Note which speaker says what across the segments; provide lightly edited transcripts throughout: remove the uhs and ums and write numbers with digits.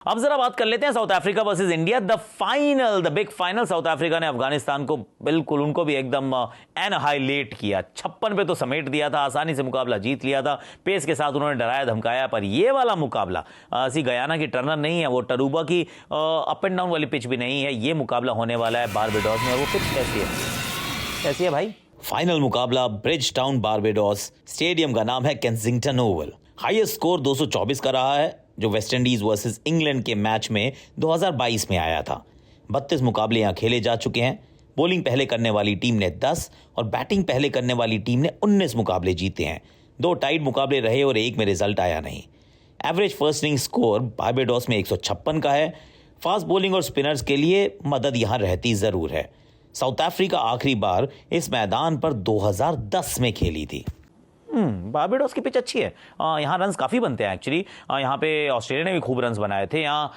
Speaker 1: अब जरा बात कर लेते हैं south Africa versus India, the big final. South Africa ने अफगानिस्तान को बिल्कुल, उनको भी एकदम एनहाइलेट किया, 56 पे तो समेट दिया था, आसानी से मुकाबला जीत लिया था, पेस के साथ उन्होंने डराया धमकाया। पर ये वाला मुकाबला ऐसी गयाना की टर्नर नहीं है, वो टरूबा की अप एंड डाउन वाली पिच भी नहीं है। ये मुकाबला होने वाला है बारबेडोस में। वो पिच कैसी है भाई? फाइनल मुकाबला ब्रिज टाउन बारबेडोस, स्टेडियम का नाम है केंसिंगटन ओवल। हाईएस्ट स्कोर 224 का रहा है, जो वेस्टइंडीज वर्सेस इंग्लैंड के मैच में 2022 में आया था। 32 मुकाबले यहां खेले जा चुके हैं। बॉलिंग पहले करने वाली टीम ने 10 और बैटिंग पहले करने वाली टीम ने 19 मुकाबले जीते हैं। 2 टाइट मुकाबले रहे और एक में रिजल्ट आया नहीं। Average first inning score Barbados में 156 का है। फास्ट बॉलिंग और स्पिनर्स के लिए मदद यहां रहती जरूर है। साउथ अफ्रीका आखिरी बार इस मैदान पर 2010 में खेली थी। बारबेडोस की पिच अच्छी है, यहाँ रन्स काफ़ी बनते हैं एक्चुअली। यहाँ पे ऑस्ट्रेलिया ने भी खूब रन्स बनाए थे, यहाँ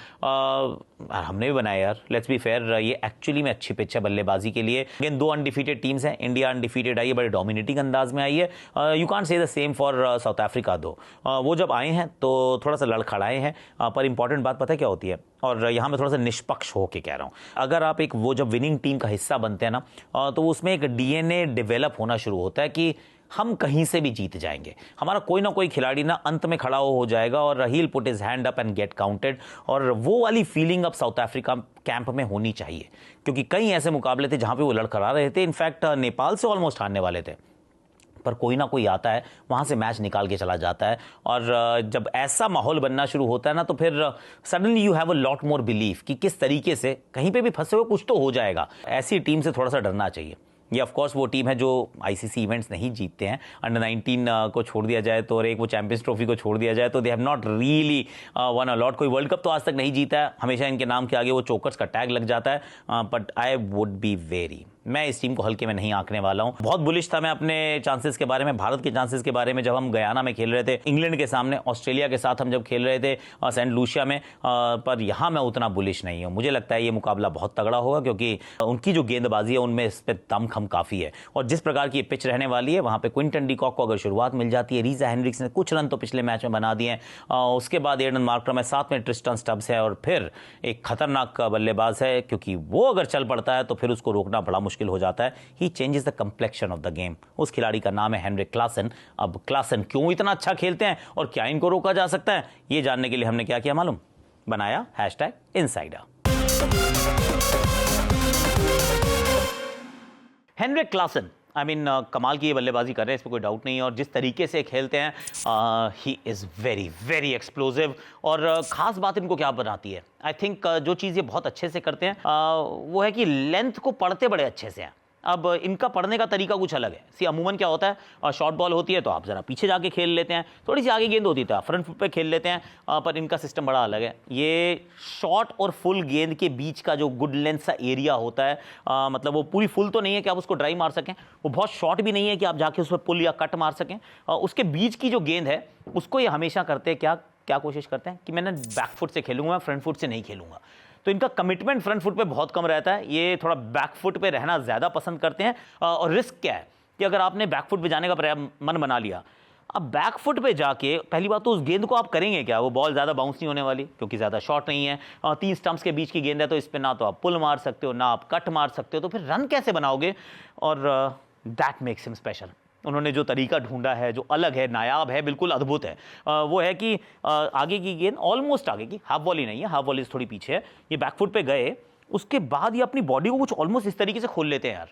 Speaker 1: हमने भी बनाए यार। लेट्स बी फेयर, ये एक्चुअली में अच्छी पिच है बल्लेबाजी के लिए। अगेन 2 अनडिफीटेड टीम्स हैं। इंडिया अनडिफीटेड आई है, बड़े डोमिनेटिंग अंदाज में आई है। You can't say the same for south Africa दो। वो जब आए हैं तो थोड़ा सा लड़खड़ाए हैं, पर इंपॉर्टेंट बात पता है क्या होती है, और यहाँ मैं थोड़ा सा निष्पक्ष होकर कह रहा हूँ, अगर आप एक वो जब विनिंग टीम का हिस्सा बनते हैं ना, तो उसमें एक डीएनए डेवलप होना शुरू होता है कि हम कहीं से भी जीत जाएंगे। हमारा कोई ना कोई खिलाड़ी ना अंत में खड़ा हो जाएगा और he will put his hand up and get counted. और वो वाली फीलिंग अब साउथ अफ्रीका कैंप में होनी चाहिए, क्योंकि कई ऐसे मुकाबले थे जहां पे वो लड़खड़ा रहे थे। इनफैक्ट नेपाल से ऑलमोस्ट हारने वाले थे, पर कोई ना कोई आता है, वहाँ से मैच निकाल के चला जाता है। और जब ऐसा माहौल बनना शुरू होता है ना, तो फिर suddenly you have a lot more belief कि किस तरीके से कहीं पे भी फंसे हुए कुछ तो हो जाएगा। ऐसी टीम से थोड़ा सा डरना चाहिए। ये ऑफ कोर्स वो टीम है जो आईसीसी इवेंट्स नहीं जीतते हैं। अंडर 19 को छोड़ दिया जाए तो, और एक वो चैंपियंस ट्रॉफी को छोड़ दिया जाए तो, they have not really one a lot. कोई वर्ल्ड कप तो आज तक नहीं जीता है, हमेशा इनके नाम के आगे वो चोकर्स का टैग लग जाता है। But I would be very, मैं इस टीम को हल्के में नहीं आंकने वाला हूं। बहुत बुलिश था मैं अपने चांसेस के बारे में, भारत के चांसेस के बारे में, जब हम गयाना में खेल रहे थे, इंग्लैंड के सामने, ऑस्ट्रेलिया के साथ हम जब खेल रहे थे सेंट लूसिया में। पर यहां मैं उतना बुलिश नहीं हूं। मुझे लगता है ये मुकाबला बहुत तगड़ा होगा, क्योंकि उनकी जो गेंदबाजी है उनमें इस पे दमखम काफी है। और जिस प्रकार की ये पिच रहने वाली है, वहां पे क्विंटन डी कॉक को अगर शुरुआत मिल जाती है, रीजा हेनरिक्स ने कुछ रन तो पिछले मैच में बना दिए हैं, उसके बाद एडन मार्करम है, साथ में ट्रिस्टन स्टब्स है, और फिर एक खतरनाक बल्लेबाज है, क्योंकि वो अगर चल पड़ता है तो फिर उसको रोकना बड़ा मुश्किल हो जाता है। He changes the complexion of the game. उस खिलाड़ी का नाम है हेनरिक क्लासन। अब क्लासन क्यों इतना अच्छा खेलते हैं और क्या इनको रोका जा सकता है, ये जानने के लिए हमने क्या किया मालूम? बनाया #insider. Heinrich Klaasen, I mean कमाल की ये बल्लेबाजी कर रहे हैं, इसमें कोई डाउट नहीं है। और जिस तरीके से खेलते हैं, he is very very explosive. और ख़ास बात इनको क्या बनाती है, आई थिंक जो चीज़ ये बहुत अच्छे से करते हैं वो है कि लेंथ को पढ़ते बड़े अच्छे से हैं। अब इनका पढ़ने का तरीका कुछ अलग है। सी अमूमन क्या होता है, शॉर्ट बॉल होती है तो आप ज़रा पीछे जाके खेल लेते हैं, थोड़ी सी आगे गेंद होती है तो आप फ्रंट फुट पे खेल लेते हैं। पर इनका सिस्टम बड़ा अलग है। ये शॉर्ट और फुल गेंद के बीच का जो गुड लेंथ सा एरिया होता है, मतलब वो पूरी फुल तो नहीं है कि आप उसको ड्राइव मार सकें, वो बहुत शॉर्ट भी नहीं है कि आप जाके उस पर पुल या कट मार सकें। उसके बीच की जो गेंद है उसको ये हमेशा करते हैं क्या कोशिश करते हैं कि मैंने बैक फुट से खेलूंगा, मैं फ्रंट फुट से नहीं खेलूंगा। तो इनका कमिटमेंट फ्रंट फुट पे बहुत कम रहता है, ये थोड़ा बैक फुट पे रहना ज़्यादा पसंद करते हैं। और रिस्क क्या है कि अगर आपने बैक फुट पे जाने का मन बना लिया, अब बैक फुट पे जाके पहली बात तो उस गेंद को आप करेंगे क्या, वो बॉल ज़्यादा बाउंस नहीं होने वाली, क्योंकि ज़्यादा शॉट नहीं है। 3 स्टंप्स के बीच की गेंद है, तो इस पर ना तो आप पुल मार सकते हो ना आप कट मार सकते हो, तो फिर रन कैसे बनाओगे? और दैट मेक्स हिम स्पेशल। उन्होंने जो तरीका ढूंढा है, जो अलग है, नायाब है, बिल्कुल अद्भुत है, वो है कि आगे की गेंद ऑलमोस्ट आगे की, हाफ वॉली नहीं है, हाफ वॉली थोड़ी पीछे है, ये बैकफुट पे गए, उसके बाद ये अपनी बॉडी को कुछ ऑलमोस्ट इस तरीके से खोल लेते हैं यार।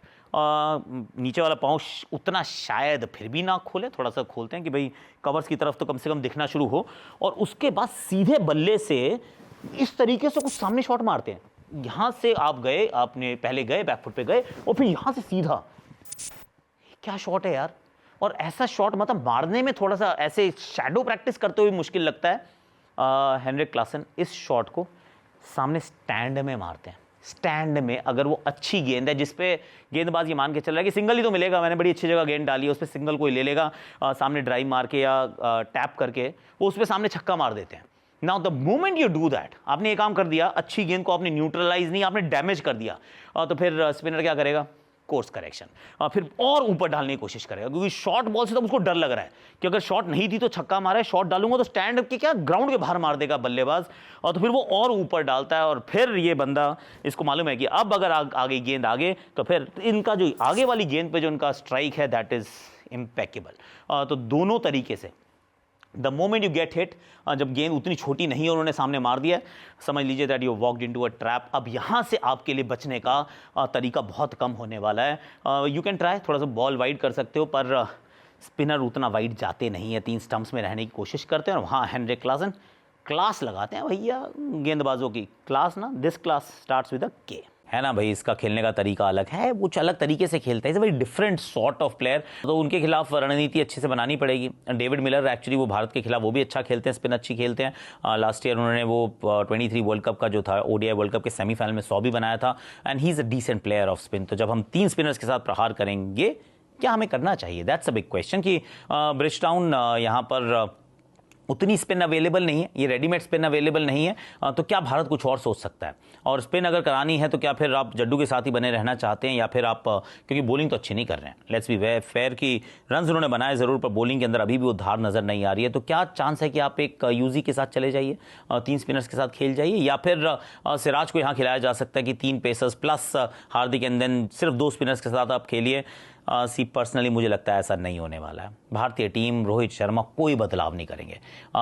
Speaker 1: नीचे वाला पाँव उतना शायद फिर भी ना खोले, थोड़ा सा खोलते हैं कि भाई कवर्स की तरफ तो कम से कम दिखना शुरू हो, और उसके बाद सीधे बल्ले से इस तरीके से कुछ सामने शॉट मारते हैं। यहाँ से आप गए, आपने पहले गए बैकफुट पे गए, और फिर यहाँ से सीधा, क्या शॉट है यार। और ऐसा शॉट मतलब मारने में थोड़ा सा ऐसे शैडो प्रैक्टिस करते हुए मुश्किल लगता है। हेनरिक क्लासन इस शॉट को सामने स्टैंड में मारते हैं। स्टैंड में अगर वो अच्छी गेंद है, जिसपे गेंदबाज ये मान के चल रहा है कि सिंगल ही तो मिलेगा, मैंने बड़ी अच्छी जगह गेंद डाली है, उस पर सिंगल कोई ले लेगा, सामने ड्राइव मार के या टैप करके वो उस पर सामने छक्का मार देते हैं। Now the moment you do that, आपने ये काम कर दिया, अच्छी गेंद को आपने न्यूट्रलाइज नहीं, आपने डैमेज कर दिया, तो फिर स्पिनर क्या करेगा? कोर्स करेक्शन, फिर और ऊपर डालने की कोशिश करेगा, क्योंकि शॉर्ट बॉल से तो उसको डर लग रहा है कि अगर शॉट नहीं थी तो छक्का मारा है, शॉट डालूंगा तो स्टैंड के क्या ग्राउंड के बाहर मार देगा बल्लेबाज, और तो फिर वो और ऊपर डालता है। और फिर ये बंदा, इसको मालूम है कि अब अगर आगे गेंद आगे तो फिर इनका जो आगे वाली गेंद पे जो इनका स्ट्राइक है दैट इज इम्पेकेबल। तो दोनों तरीके से the moment you get hit, जब गेंद उतनी छोटी नहीं है उन्होंने सामने मार दिया है, समझ लीजिए that you walked into a trap. अब यहाँ से आपके लिए बचने का तरीका बहुत कम होने वाला है। यू कैन ट्राई, थोड़ा सा बॉल वाइड कर सकते हो, पर स्पिनर उतना वाइड जाते नहीं है, 3 स्टंप्स में रहने की कोशिश करते हैं। और वहाँ हेनरिक क्लासन क्लास लगाते हैं भैया गेंदबाजों की, क्लास ना, this class starts with a के, है ना भाई। इसका खेलने का तरीका अलग है, वो अलग तरीके से खेलता है, is a very different sort of player. तो उनके खिलाफ रणनीति अच्छे से बनानी पड़ेगी। डेविड मिलर एक्चुअली वो भारत के खिलाफ वो भी अच्छा खेलते हैं, स्पिन अच्छी खेलते हैं। लास्ट ईयर उन्होंने वो 23 वर्ल्ड कप का जो था ओडीआई वर्ल्ड कप के सेमीफाइनल में 100 भी बनाया था, and he is a decent player of spin. तो जब हम 3 स्पिनर्स के साथ प्रहार करेंगे, क्या हमें करना चाहिए, दैट्स अ बिग क्वेश्चन। कि ब्रिजटाउन यहाँ पर उतनी स्पिन अवेलेबल नहीं है, ये रेडीमेड स्पिन अवेलेबल नहीं है, तो क्या भारत कुछ और सोच सकता है? और स्पिन अगर करानी है तो क्या फिर आप जड्डू के साथ ही बने रहना चाहते हैं, या फिर आप, क्योंकि बॉलिंग तो अच्छी नहीं कर रहे हैं, लेट्स बी फेयर कि रन्स उन्होंने बनाए जरूर, पर बॉलिंग के अंदर अभी भी वो धार नजर नहीं आ रही है। तो क्या चांस है कि आप एक यूजी के साथ चले जाइए, 3 स्पिनर्स के साथ खेल जाइए, या फिर सिराज को यहाँ खिलाया जा सकता है कि 3 pacers plus Hardik and then सिर्फ 2 स्पिनर्स के साथ आप खेलिए। पर्सनली मुझे लगता है ऐसा नहीं होने वाला है। भारतीय टीम, रोहित शर्मा कोई बदलाव नहीं करेंगे।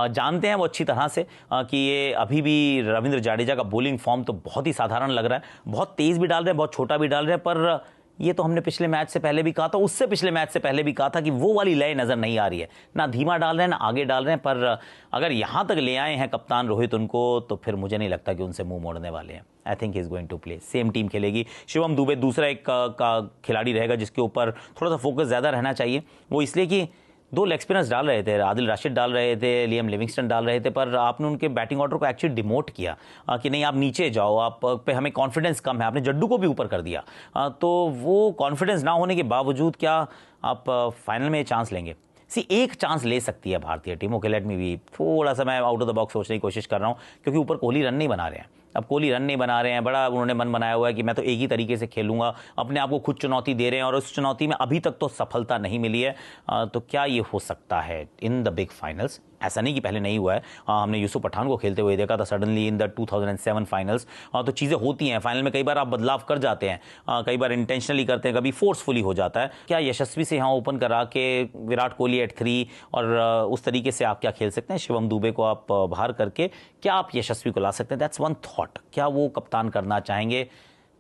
Speaker 1: जानते हैं वो अच्छी तरह से कि ये अभी भी रविंद्र जाडेजा का बॉलिंग फॉर्म तो बहुत ही साधारण लग रहा है, बहुत तेज़ भी डाल रहे हैं, बहुत छोटा भी डाल रहे हैं, पर ये तो हमने पिछले मैच से पहले भी कहा था, उससे पिछले मैच से पहले भी कहा था कि वो वाली लय नज़र नहीं आ रही है, ना धीमा डाल रहे हैं ना आगे डाल रहे हैं। पर अगर यहाँ तक ले आए हैं कप्तान रोहित उनको, तो फिर मुझे नहीं लगता कि उनसे मुंह मोड़ने वाले हैं। I think he is going to play, same team खेलेगी। शिवम दुबे दूसरा एक का खिलाड़ी रहेगा जिसके ऊपर थोड़ा सा फोकस ज़्यादा रहना चाहिए, वो इसलिए कि 2 लेग स्पिनर्स डाल रहे थे, आदिल राशिद डाल रहे थे, लियम लिविंगस्टन डाल रहे थे, पर आपने उनके बैटिंग ऑर्डर को एक्चुअली डिमोट किया कि नहीं आप नीचे जाओ, आप पे हमें कॉन्फिडेंस कम है, आपने जड्डू को भी ऊपर कर दिया। तो वो कॉन्फिडेंस ना होने के बावजूद क्या आप फाइनल में चांस लेंगे? एक चांस ले सकती है भारतीय टीम। ओके, लेट मी भी थोड़ा सा मैं आउट ऑफ द बॉक्स सोचने की कोशिश कर रहा हूँ, क्योंकि ऊपर कोहली रन नहीं बना रहे हैं। अब कोहली रन नहीं बना रहे हैं, बड़ा उन्होंने मन बनाया हुआ है कि मैं तो एक ही तरीके से खेलूंगा, अपने आप को खुद चुनौती दे रहे हैं, और उस चुनौती में अभी तक तो सफलता नहीं मिली है। तो क्या ये हो सकता है इन द बिग फाइनल्स? ऐसा नहीं कि पहले नहीं हुआ है, हमने यूसुफ पठान को खेलते हुए देखा था सडनली इन द 2007 फाइनल्स। तो चीज़ें होती हैं फाइनल में, कई बार आप बदलाव कर जाते हैं, कई बार इंटेंशनली करते हैं, कभी फोर्सफुली हो जाता है। क्या यशस्वी से यहाँ ओपन करा के विराट कोहली एट 3 और उस तरीके से आप क्या खेल सकते हैं? शिवम दुबे को आप बाहर करके क्या आप यशस्वी को ला सकते हैं? That's one thought. क्या वो कप्तान करना चाहेंगे?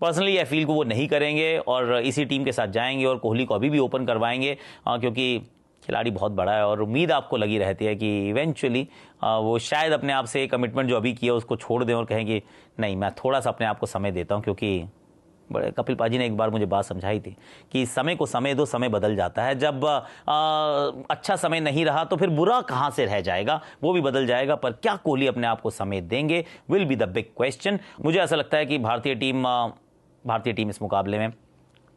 Speaker 1: पर्सनली आई फील को वो नहीं करेंगे और इसी टीम के साथ जाएंगे और कोहली को अभी भी ओपन करवाएंगे, क्योंकि खिलाड़ी बहुत बड़ा है और उम्मीद आपको लगी रहती है कि इवेंचुअली वो शायद अपने आप से कमिटमेंट जो अभी किया उसको छोड़ दें और कहें कि नहीं, मैं थोड़ा सा अपने आप को समय देता हूं। क्योंकि बड़े कपिल पाजी ने एक बार मुझे बात समझाई थी कि समय को समय दो, समय बदल जाता है। जब अच्छा समय नहीं रहा तो फिर बुरा कहाँ से रह जाएगा, वो भी बदल जाएगा। पर क्या कोहली अपने आप को समय देंगे, will be the big question. मुझे ऐसा लगता है कि भारतीय टीम इस मुकाबले में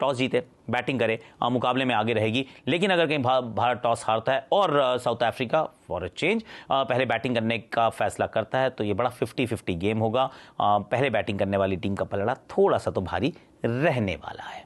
Speaker 1: टॉस जीते, बैटिंग करे, मुकाबले में आगे रहेगी। लेकिन अगर कहीं भारत टॉस हारता है और south Africa for a change पहले बैटिंग करने का फैसला करता है, तो ये बड़ा 50-50 गेम होगा। पहले बैटिंग करने वाली टीम का पलड़ा थोड़ा सा तो भारी रहने वाला है।